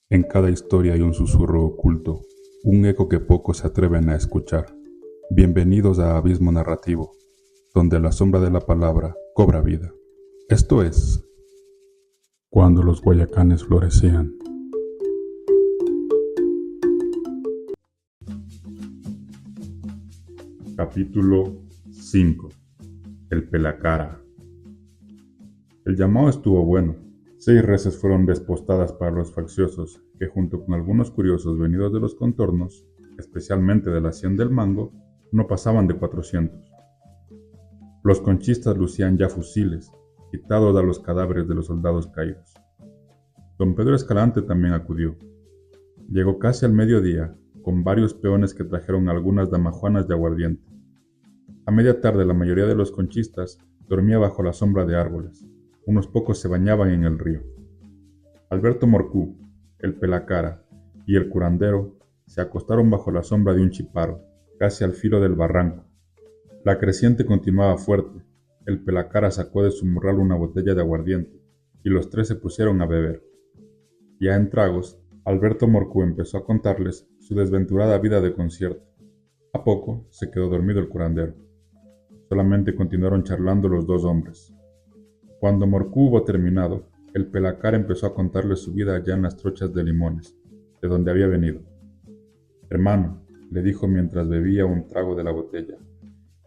En cada historia hay un susurro oculto, un eco que pocos se atreven a escuchar. Bienvenidos a Abismo Narrativo, donde la sombra de la palabra cobra vida. Esto es Cuando los guayacanes florecían. Capítulo 5. El Pelacara. El llamado estuvo bueno. 6 reses fueron despostadas para los facciosos, que junto con algunos curiosos venidos de los contornos, especialmente de la Hacienda del Mango, no pasaban de 400. Los conchistas lucían ya fusiles, quitados a los cadáveres de los soldados caídos. Don Pedro Escalante también acudió. Llegó casi al mediodía, con varios peones que trajeron algunas damajuanas de aguardiente. A media tarde la mayoría de los conchistas dormía bajo la sombra de árboles. Unos pocos se bañaban en el río. Alberto Morcú, el Pelacara y el curandero se acostaron bajo la sombra de un chiparo, casi al filo del barranco. La creciente continuaba fuerte. El Pelacara sacó de su morral una botella de aguardiente y los 3 se pusieron a beber. Ya en tragos, Alberto Morcú empezó a contarles su desventurada vida de concierto. A poco se quedó dormido el curandero. Solamente continuaron charlando los 2 hombres. Cuando Morcú hubo terminado, el Pelacara empezó a contarle su vida allá en las trochas de Limones, de donde había venido. «Hermano», le dijo mientras bebía un trago de la botella,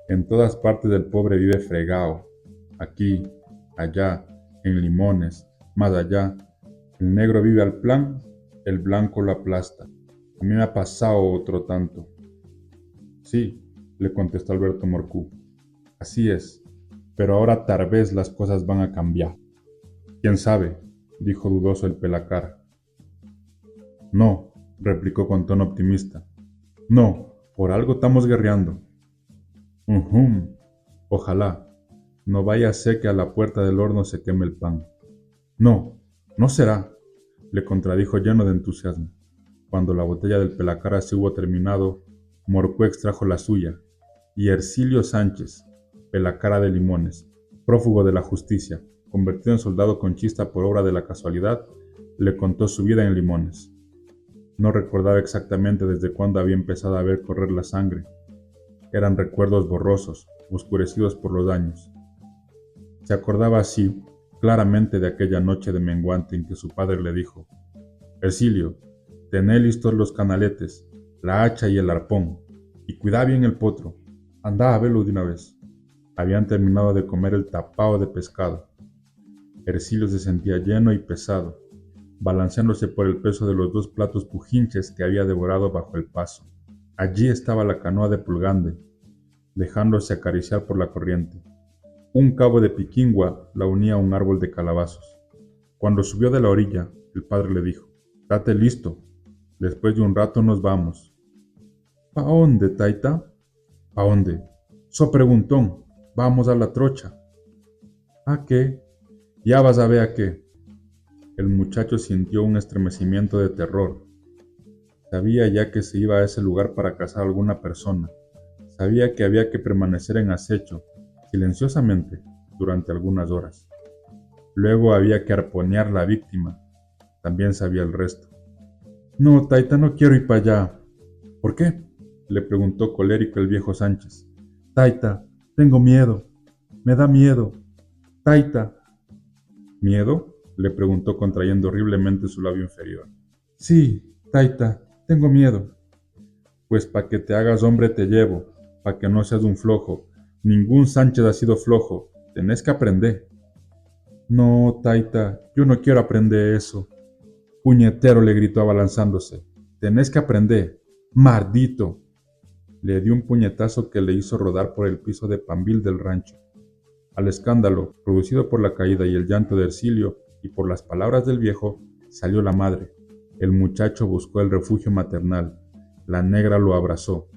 «en todas partes el pobre vive fregado. Aquí, allá, en Limones, más allá. El negro vive al plan, el blanco lo aplasta. A mí me ha pasado otro tanto». «Sí», le contestó Alberto Morcú, «así es, pero ahora tal vez las cosas van a cambiar». «¿Quién sabe?», dijo dudoso el Pelacara. «No», replicó con tono optimista. «No, por algo estamos guerreando». Ojalá. No vaya a ser que a la puerta del horno se queme el pan». «No, no será», le contradijo lleno de entusiasmo. Cuando la botella del Pelacara se hubo terminado, Morcú extrajo la suya, y Ercilio Sánchez, Pelacara de Limones, prófugo de la justicia, convertido en soldado conchista por obra de la casualidad, le contó su vida en Limones. No recordaba exactamente desde cuándo había empezado a ver correr la sangre. Eran recuerdos borrosos, oscurecidos por los años. Se acordaba así claramente de aquella noche de menguante en que su padre le dijo: «Ercilio, tené listos los canaletes, la hacha y el arpón, y cuidá bien el potro, andá a verlo de una vez». Habían terminado de comer el tapao de pescado. Ercilio se sentía lleno y pesado, balanceándose por el peso de los 2 platos pujinches que había devorado bajo el paso. Allí estaba la canoa de Pulgante, dejándose acariciar por la corriente. Un cabo de piquingua la unía a un árbol de calabazos. Cuando subió de la orilla, el padre le dijo: «Date listo, después de un rato nos vamos». «¿Pa ónde, taita?» «¿Pa ónde? So preguntón, vamos a la trocha». «¿A qué?» «Ya vas a ver a qué». El muchacho sintió un estremecimiento de terror. Sabía ya que se iba a ese lugar para cazar a alguna persona. Sabía que había que permanecer en acecho, silenciosamente, durante algunas horas. Luego había que arponear a la víctima. También sabía el resto. «No, taita, no quiero ir para allá». «¿Por qué?», le preguntó colérico el viejo Sánchez. «Taita, tengo miedo. Me da miedo. Taita». «¿Miedo?», le preguntó contrayendo horriblemente su labio inferior. «Sí, taita, tengo miedo». «Pues pa' que te hagas hombre te llevo, pa' que no seas un flojo. Ningún Sánchez ha sido flojo, tenés que aprender». «No, taita, yo no quiero aprender eso». «Puñetero», le gritó abalanzándose, «tenés que aprender, maldito». Le dio un puñetazo que le hizo rodar por el piso de pambil del rancho. Al escándalo, producido por la caída y el llanto de Ercilio, y por las palabras del viejo, salió la madre. El muchacho buscó el refugio maternal. La negra lo abrazó.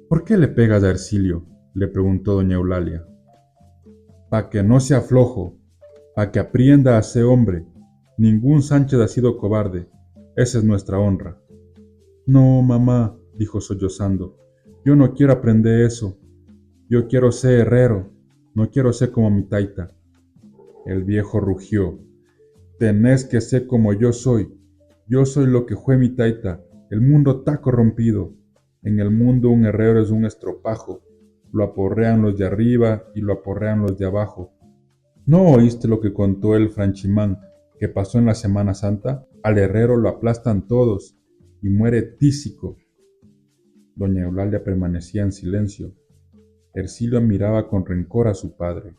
«¿Por qué le pegas a Ercilio?», le preguntó doña Eulalia. «Pa' que no sea flojo, pa' que aprienda a ser hombre. Ningún Sánchez ha sido cobarde. Esa es nuestra honra». «No, mamá», dijo sollozando, «yo no quiero aprender eso. Yo quiero ser herrero. No quiero ser como mi taita». El viejo rugió: «Tenés que ser como yo soy. Yo soy lo que fue mi taita. El mundo está corrompido. En el mundo un herrero es un estropajo. Lo aporrean los de arriba y lo aporrean los de abajo. ¿No oíste lo que contó el franchimán que pasó en la Semana Santa? Al herrero lo aplastan todos y muere tísico. Doña Eulalia permanecía en silencio. Ercilio miraba con rencor a su padre.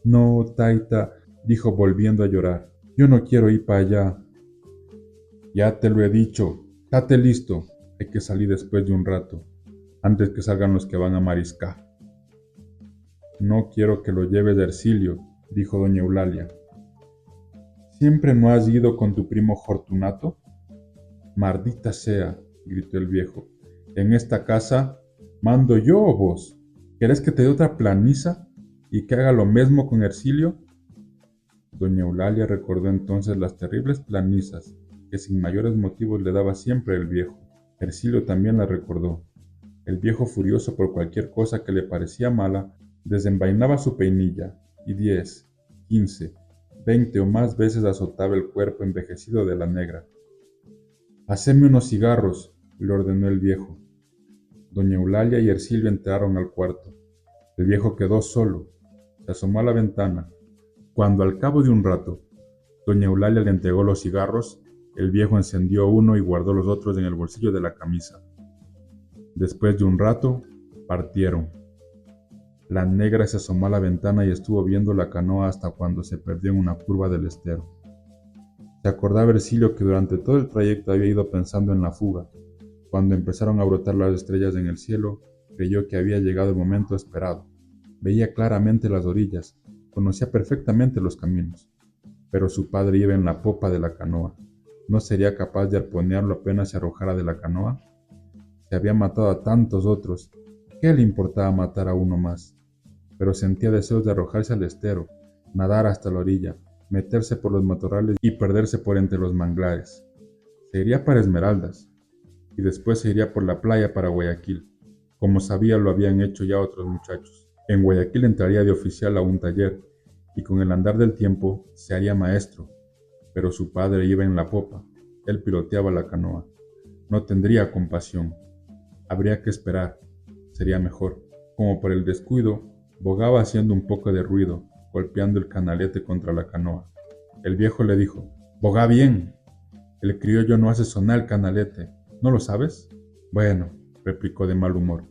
No, taita, dijo volviendo a llorar. Yo no quiero ir para allá. Ya te lo he dicho. Date listo. Hay que salir después de un rato, antes que salgan los que van a mariscar. No quiero que lo lleves de Ercilio, dijo doña Eulalia. ¿Siempre no has ido con tu primo Fortunato? Maldita sea, gritó el viejo. En esta casa mando yo o vos. ¿Querés que te dé otra planiza y que haga lo mismo con Ercilio? Doña Eulalia recordó entonces las terribles planizas que sin mayores motivos le daba siempre el viejo. Ercilio también las recordó. El viejo, furioso por cualquier cosa que le parecía mala, desenvainaba su peinilla y 10, 15, 20 o más veces azotaba el cuerpo envejecido de la negra. «Haceme unos cigarros», le ordenó el viejo. Doña Eulalia y Ercilio entraron al cuarto. El viejo quedó solo. Se asomó a la ventana. Cuando al cabo de un rato, doña Eulalia le entregó los cigarros, el viejo encendió uno y guardó los otros en el bolsillo de la camisa. Después de un rato, partieron. La negra se asomó a la ventana y estuvo viendo la canoa hasta cuando se perdió en una curva del estero. Se acordaba Ercilio que durante todo el trayecto había ido pensando en la fuga. Cuando empezaron a brotar las estrellas en el cielo, creyó que había llegado el momento esperado. Veía claramente las orillas, conocía perfectamente los caminos. Pero su padre iba en la popa de la canoa. ¿No sería capaz de arponearlo apenas se arrojara de la canoa? Se había matado a tantos otros. ¿Qué le importaba matar a uno más? Pero sentía deseos de arrojarse al estero, nadar hasta la orilla, meterse por los matorrales y perderse por entre los manglares. Se iría para Esmeraldas, y después se iría por la playa para Guayaquil, como sabía lo habían hecho ya otros muchachos. En Guayaquil entraría de oficial a un taller, y con el andar del tiempo se haría maestro, pero su padre iba en la popa, él piloteaba la canoa. No tendría compasión. Habría que esperar, sería mejor. Como por el descuido, bogaba haciendo un poco de ruido, golpeando el canalete contra la canoa. El viejo le dijo: «Boga bien. El criollo no hace sonar el canalete, ¿no lo sabes?» «Bueno», replicó de mal humor.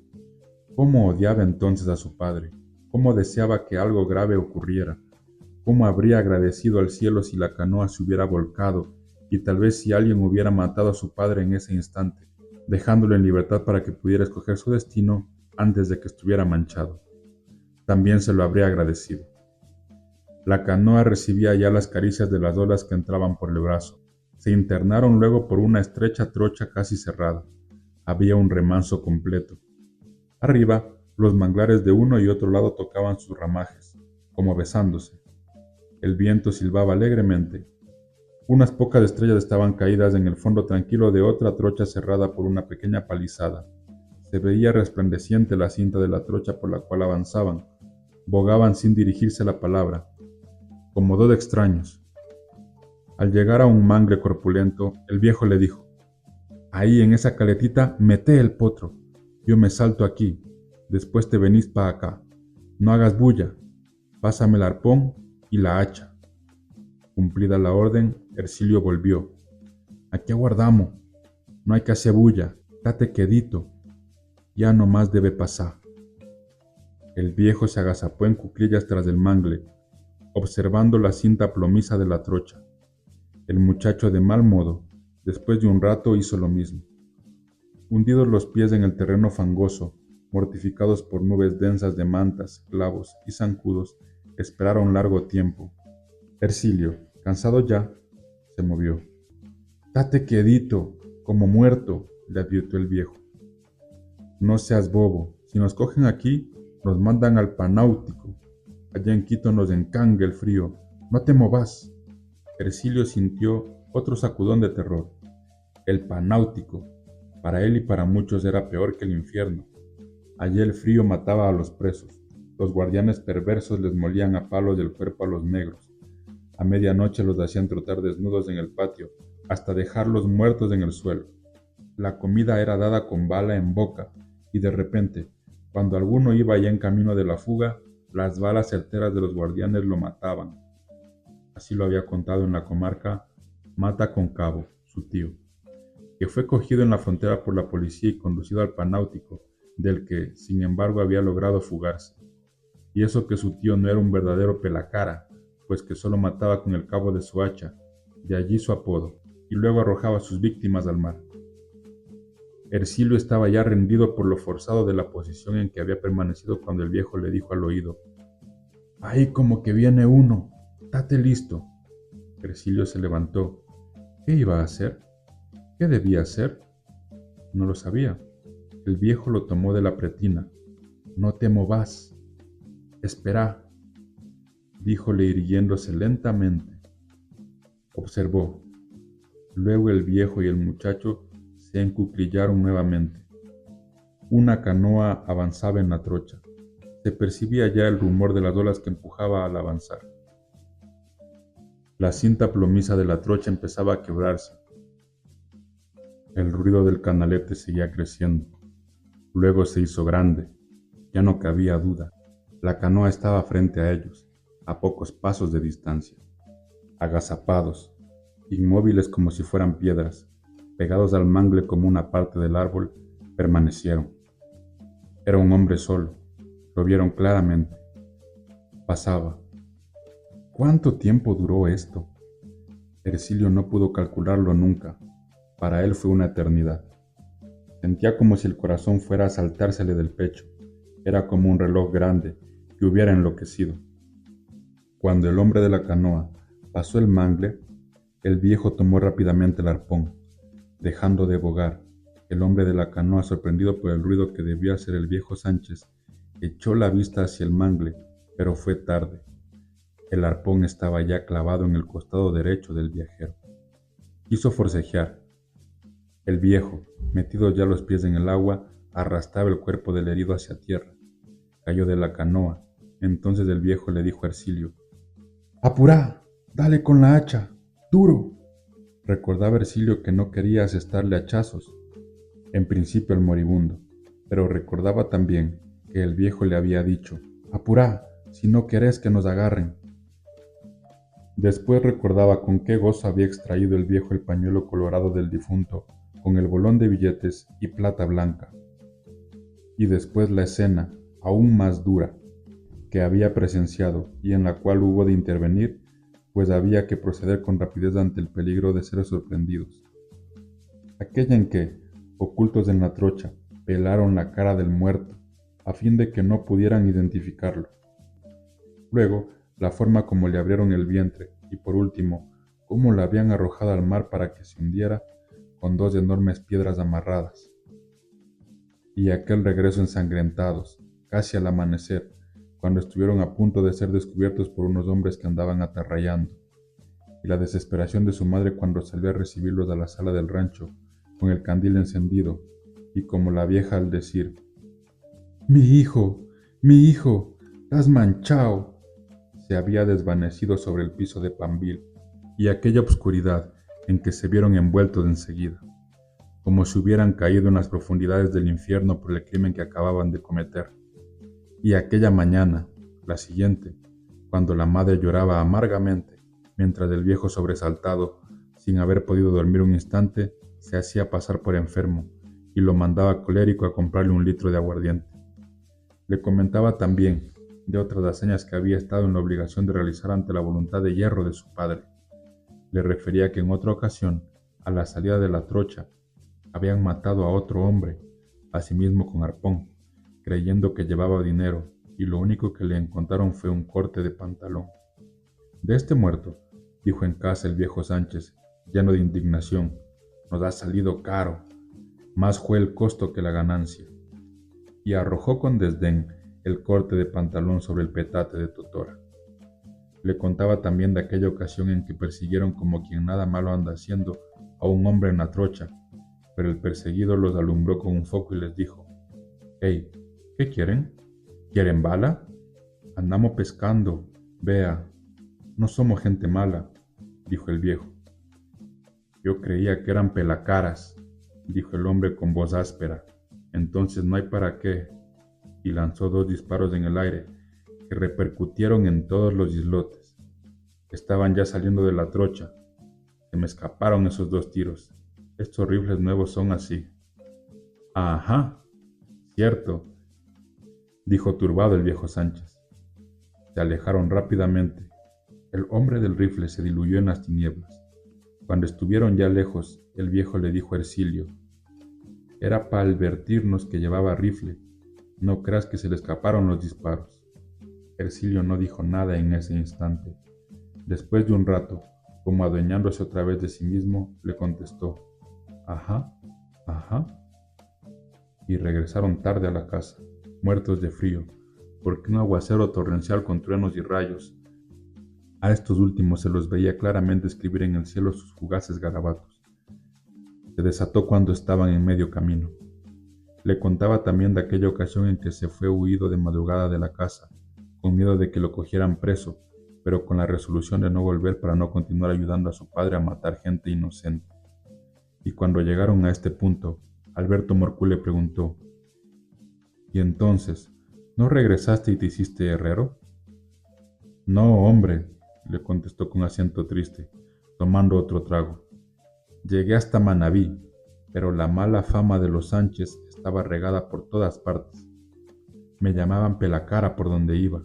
Cómo odiaba entonces a su padre, cómo deseaba que algo grave ocurriera, cómo habría agradecido al cielo si la canoa se hubiera volcado y tal vez si alguien hubiera matado a su padre en ese instante, dejándolo en libertad para que pudiera escoger su destino antes de que estuviera manchado. También se lo habría agradecido. La canoa recibía ya las caricias de las olas que entraban por el brazo. Se internaron luego por una estrecha trocha casi cerrada. Había un remanso completo. Arriba, los manglares de uno y otro lado tocaban sus ramajes, como besándose. El viento silbaba alegremente. Unas pocas estrellas estaban caídas en el fondo tranquilo de otra trocha cerrada por una pequeña palizada. Se veía resplandeciente la cinta de la trocha por la cual avanzaban. Bogaban sin dirigirse la palabra, como dos extraños. Al llegar a un mangle corpulento, el viejo le dijo: «Ahí en esa caletita mete el potro. Yo me salto aquí. Después te venís para acá. No hagas bulla. Pásame el arpón y la hacha». Cumplida la orden, Ercilio volvió. «Aquí aguardamos. No hay que hacer bulla. Date quedito. Ya no más debe pasar». El viejo se agazapó en cuclillas tras el mangle, observando la cinta plomiza de la trocha. El muchacho, de mal modo, después de un rato hizo lo mismo. Hundidos los pies en el terreno fangoso, mortificados por nubes densas de mantas, clavos y zancudos, esperaron largo tiempo. Ercilio, cansado ya, se movió. «Date quedito, como muerto», le advirtió el viejo. «No seas bobo. Si nos cogen aquí, nos mandan al Panáutico. Allá en Quito nos encanga el frío. No te movas». Ercilio sintió otro sacudón de terror. El Panáutico, para él y para muchos, era peor que el infierno. Allí el frío mataba a los presos. Los guardianes perversos les molían a palos del cuerpo a los negros. A medianoche los hacían trotar desnudos en el patio, hasta dejarlos muertos en el suelo. La comida era dada con bala en boca, y de repente, cuando alguno iba ya en camino de la fuga, las balas certeras de los guardianes lo mataban. Así lo había contado en la comarca Mata con Cabo, su tío, que fue cogido en la frontera por la policía y conducido al Panáutico, del que, sin embargo, había logrado fugarse. Y eso que su tío no era un verdadero pelacara, pues que solo mataba con el cabo de su hacha, de allí su apodo, y luego arrojaba a sus víctimas al mar. Ercilio estaba ya rendido por lo forzado de la posición en que había permanecido cuando el viejo le dijo al oído: «Ahí como que viene uno, date listo». Ercilio se levantó. ¿Qué iba a hacer? ¿Qué debía hacer? No lo sabía. El viejo lo tomó de la pretina. «No te movas. Espera», díjole irguiéndose lentamente. Observó. Luego el viejo y el muchacho se encuclillaron nuevamente. Una canoa avanzaba en la trocha. Se percibía ya el rumor de las olas que empujaba al avanzar. La cinta plomiza de la trocha empezaba a quebrarse. El ruido del canalete seguía creciendo. Luego se hizo grande. Ya no cabía duda. La canoa estaba frente a ellos, a pocos pasos de distancia. Agazapados, inmóviles como si fueran piedras, pegados al mangle como una parte del árbol, permanecieron. Era un hombre solo. Lo vieron claramente. Pasaba. ¿Cuánto tiempo duró esto? Ercilio no pudo calcularlo nunca. Para él fue una eternidad. Sentía como si el corazón fuera a saltársele del pecho. Era como un reloj grande que hubiera enloquecido. Cuando el hombre de la canoa pasó el mangle, el viejo tomó rápidamente el arpón. Dejando de bogar, el hombre de la canoa, sorprendido por el ruido que debía hacer el viejo Sánchez, echó la vista hacia el mangle, pero fue tarde. El arpón estaba ya clavado en el costado derecho del viajero. Quiso forcejear. El viejo, metido ya los pies en el agua, arrastraba el cuerpo del herido hacia tierra. Cayó de la canoa. Entonces el viejo le dijo a Ercilio: «¡Apurá! ¡Dale con la hacha! ¡Duro!». Recordaba Ercilio que no quería asestarle hachazos, en principio al moribundo, pero recordaba también que el viejo le había dicho: «¡Apurá! Si no querés que nos agarren». Después recordaba con qué gozo había extraído el viejo el pañuelo colorado del difunto, con el bolón de billetes y plata blanca. Y después la escena, aún más dura, que había presenciado y en la cual hubo de intervenir, pues había que proceder con rapidez ante el peligro de ser sorprendidos. Aquella en que, ocultos en la trocha, pelaron la cara del muerto, a fin de que no pudieran identificarlo. Luego, la forma como le abrieron el vientre y, por último, cómo la habían arrojado al mar para que se hundiera con dos enormes piedras amarradas. Y aquel regreso ensangrentados, casi al amanecer, cuando estuvieron a punto de ser descubiertos por unos hombres que andaban atarrayando, y la desesperación de su madre cuando salió a recibirlos a la sala del rancho, con el candil encendido, y como la vieja al decir: mi hijo, estás manchao», se había desvanecido sobre el piso de Pambil, y aquella obscuridad en que se vieron envueltos enseguida, como si hubieran caído en las profundidades del infierno por el crimen que acababan de cometer. Y aquella mañana, la siguiente, cuando la madre lloraba amargamente, mientras el viejo sobresaltado, sin haber podido dormir un instante, se hacía pasar por enfermo y lo mandaba colérico a comprarle 1 litro de aguardiente. Le comentaba también de otras hazañas que había estado en la obligación de realizar ante la voluntad de hierro de su padre. Le refería que en otra ocasión, a la salida de la trocha, habían matado a otro hombre, asimismo con arpón, creyendo que llevaba dinero, y lo único que le encontraron fue un corte de pantalón. «De este muerto», dijo en casa el viejo Sánchez, lleno de indignación, «nos ha salido caro, más fue el costo que la ganancia», y arrojó con desdén el corte de pantalón sobre el petate de Totora. Le contaba también de aquella ocasión en que persiguieron como quien nada malo anda haciendo a un hombre en la trocha, pero el perseguido los alumbró con un foco y les dijo: «Hey, ¿qué quieren? ¿Quieren bala? Andamos pescando, vea». No somos gente mala, dijo el viejo. Yo creía que eran pelacaras, dijo el hombre con voz áspera. Entonces no hay para qué, y lanzó 2 disparos en el aire que repercutieron en todos los islotes. Estaban ya saliendo de la trocha. Se me escaparon esos 2 tiros. Estos rifles nuevos son así. Ajá, cierto, dijo turbado el viejo Sánchez. Se alejaron rápidamente. El hombre del rifle se diluyó en las tinieblas. Cuando estuvieron ya lejos, el viejo le dijo a Ercilio: era para advertirnos que llevaba rifle. No creas que se le escaparon los disparos. Ercilio no dijo nada en ese instante. Después de un rato, como adueñándose otra vez de sí mismo, le contestó: ajá, ajá. Y regresaron tarde a la casa, muertos de frío, porque un aguacero torrencial con truenos y rayos. A estos últimos se los veía claramente escribir en el cielo sus fugaces garabatos. Se desató cuando estaban en medio camino. Le contaba también de aquella ocasión en que se fue huido de madrugada de la casa, con miedo de que lo cogieran preso, pero con la resolución de no volver para no continuar ayudando a su padre a matar gente inocente. Y cuando llegaron a este punto, Alberto Morcú le preguntó: ¿y entonces, no regresaste y te hiciste herrero? No, hombre, le contestó con acento triste, tomando otro trago. Llegué hasta Manabí, pero la mala fama de los Sánchez estaba regada por todas partes. Me llamaban pelacara por donde iba.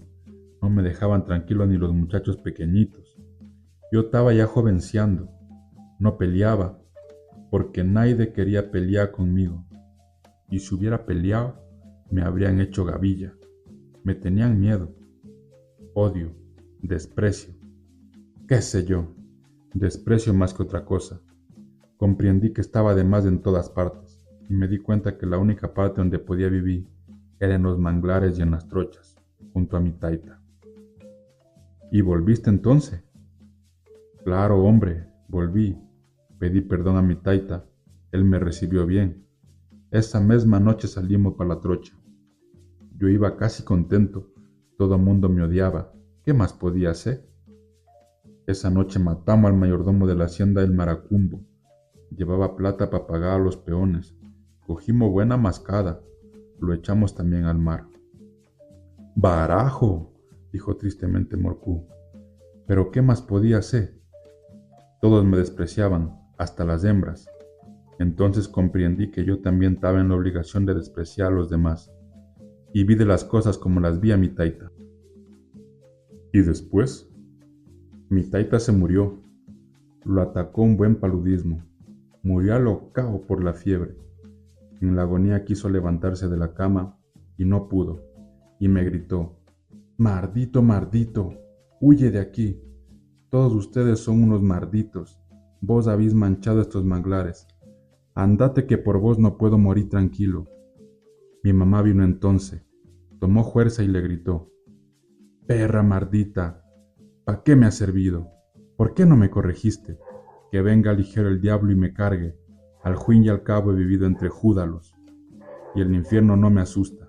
No me dejaban tranquilo ni los muchachos pequeñitos. Yo estaba ya jovenciando. No peleaba, porque nadie quería pelear conmigo. Y si hubiera peleado, me habrían hecho gavilla. Me tenían miedo, odio, desprecio. ¿Qué sé yo? Desprecio más que otra cosa. Comprendí que estaba de más en todas partes, y me di cuenta que la única parte donde podía vivir era en los manglares y en las trochas, junto a mi taita. ¿Y volviste entonces? Claro, hombre, volví. Pedí perdón a mi taita. Él me recibió bien. Esa misma noche salimos para la trocha. Yo iba casi contento. Todo el mundo me odiaba. ¿Qué más podía hacer? Esa noche matamos al mayordomo de la hacienda del Maracumbo. Llevaba plata para pagar a los peones. Cogimos buena mascada. Lo echamos también al mar. Barajo, dijo tristemente Morcú. ¿Pero qué más podía hacer? Todos me despreciaban, hasta las hembras. Entonces comprendí que yo también estaba en la obligación de despreciar a los demás, y vi de las cosas como las vi a mi taita. ¿Y después? Mi taita se murió. Lo atacó un buen paludismo. Murió alocao por la fiebre. En la agonía quiso levantarse de la cama y no pudo, y me gritó: «Mardito, mardito, huye de aquí. Todos ustedes son unos marditos. Vos habéis manchado estos manglares. Andate que por vos no puedo morir tranquilo». Mi mamá vino entonces, tomó fuerza y le gritó: «Perra mardita, ¿pa' qué me has servido? ¿Por qué no me corregiste? Que venga ligero el diablo y me cargue. Al fin y al cabo he vivido entre júdalos, y el infierno no me asusta.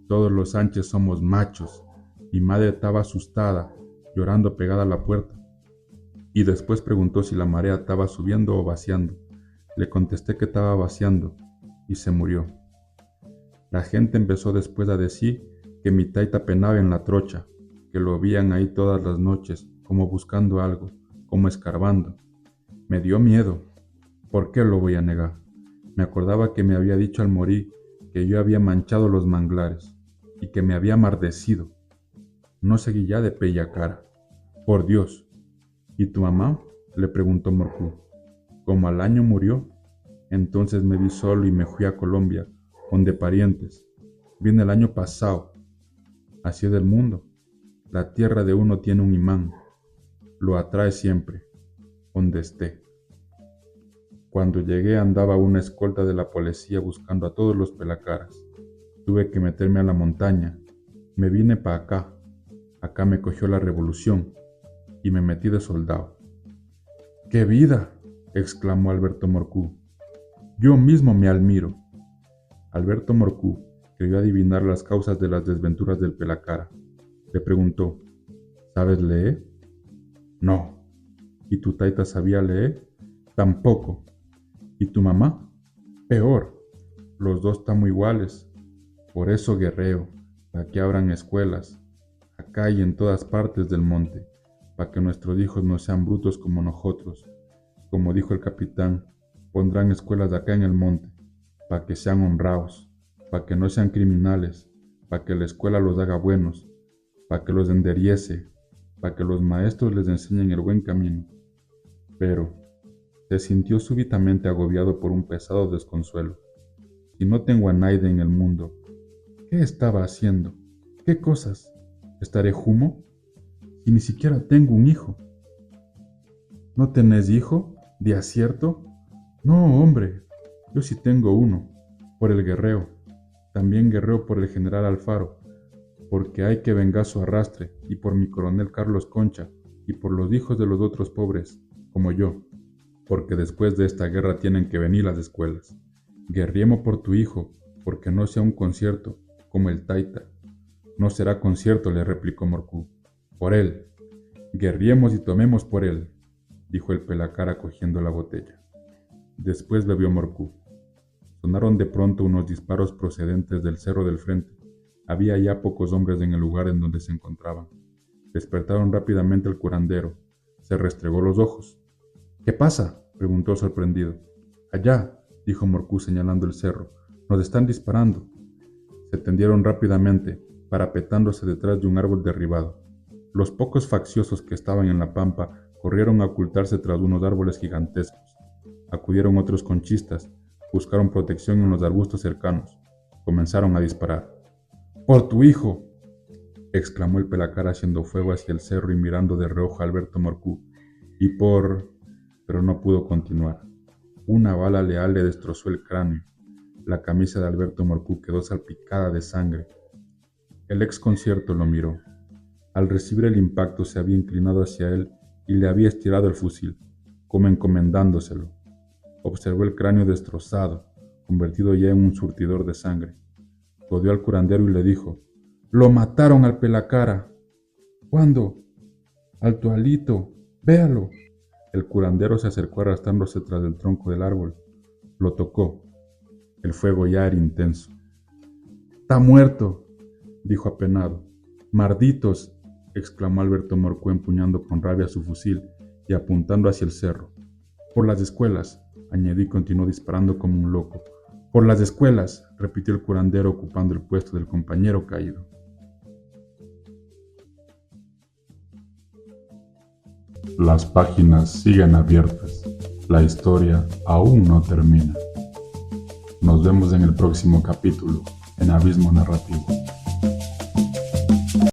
Todos los Sánchez somos machos». Mi madre estaba asustada, llorando pegada a la puerta, y después preguntó si la marea estaba subiendo o vaciando. Le contesté que estaba vaciando, y se murió. La gente empezó después a decir que mi taita penaba en la trocha, que lo veían ahí todas las noches, como buscando algo, como escarbando. Me dio miedo. ¿Por qué lo voy a negar? Me acordaba que me había dicho al morir que yo había manchado los manglares, y que me había mardecido. No seguí ya de pella cara. Por Dios. ¿Y tu mamá?, le preguntó Morcú. Como al año murió, entonces me vi solo y me fui a Colombia, donde parientes. Vine el año pasado. Así es el mundo. La tierra de uno tiene un imán. Lo atrae siempre, donde esté. Cuando llegué andaba una escolta de la policía buscando a todos los pelacaras. Tuve que meterme a la montaña. Me vine para acá. Acá me cogió la revolución y me metí de soldado. ¡Qué vida!, exclamó Alberto Morcú. Yo mismo me admiro. Alberto Morcú creyó adivinar las causas de las desventuras del pelacara. Le preguntó: ¿sabes leer? No. ¿Y tu taita sabía leer? Tampoco. ¿Y tu mamá? Peor. Los dos estamos iguales. Por eso guerreo, para que abran escuelas, acá y en todas partes del monte, para que nuestros hijos no sean brutos como nosotros. Como dijo el capitán, pondrán escuelas acá en el monte, para que sean honrados, para que no sean criminales, para que la escuela los haga buenos, para que los enderece, para que los maestros les enseñen el buen camino. Pero se sintió súbitamente agobiado por un pesado desconsuelo. Si no tengo a nadie en el mundo, ¿qué estaba haciendo? ¿Qué cosas? ¿Estaré humo? Si ni siquiera tengo un hijo. ¿No tenés hijo? ¿De acierto? No, hombre, yo sí tengo uno, por el guerreo. También guerreo por el general Alfaro, porque hay que vengar su arrastre, y por mi coronel Carlos Concha, y por los hijos de los otros pobres, como yo, porque después de esta guerra tienen que venir las escuelas. Guerriemos por tu hijo, porque no sea un concierto, como el taita. No será concierto, le replicó Morcú. Por él. Guerriemos y tomemos por él, dijo el pelacara cogiendo la botella. Después bebió Morcú. Sonaron de pronto unos disparos procedentes del cerro del frente. Había ya pocos hombres en el lugar en donde se encontraban. Despertaron rápidamente el curandero. Se restregó los ojos. ¿Qué pasa?, preguntó sorprendido. Allá, dijo Morcú señalando el cerro. Nos están disparando. Se tendieron rápidamente, parapetándose detrás de un árbol derribado. Los pocos facciosos que estaban en la pampa corrieron a ocultarse tras unos árboles gigantescos. Acudieron otros conchistas, buscaron protección en los arbustos cercanos. Comenzaron a disparar. ¡Por tu hijo!, exclamó el pelacara haciendo fuego hacia el cerro y mirando de reojo a Alberto Morcú. Y por... pero no pudo continuar. Una bala leal le destrozó el cráneo. La camisa de Alberto Morcú quedó salpicada de sangre. El ex concierto lo miró. Al recibir el impacto se había inclinado hacia él y le había estirado el fusil, como encomendándoselo. Observó el cráneo destrozado, convertido ya en un surtidor de sangre. Rodeó al curandero y le dijo: ¡Lo mataron al pelacara! ¿Cuándo? ¡Alto Alito! ¡Véalo! El curandero se acercó arrastrándose tras el tronco del árbol. Lo tocó. El fuego ya era intenso. ¡Está muerto!, dijo apenado. ¡Malditos!, exclamó Alberto Morcú empuñando con rabia su fusil y apuntando hacia el cerro. Por las escuelas, añadió y continuó disparando como un loco. Por las escuelas, repitió el curandero ocupando el puesto del compañero caído. Las páginas siguen abiertas. La historia aún no termina. Nos vemos en el próximo capítulo en Abismo Narrativo.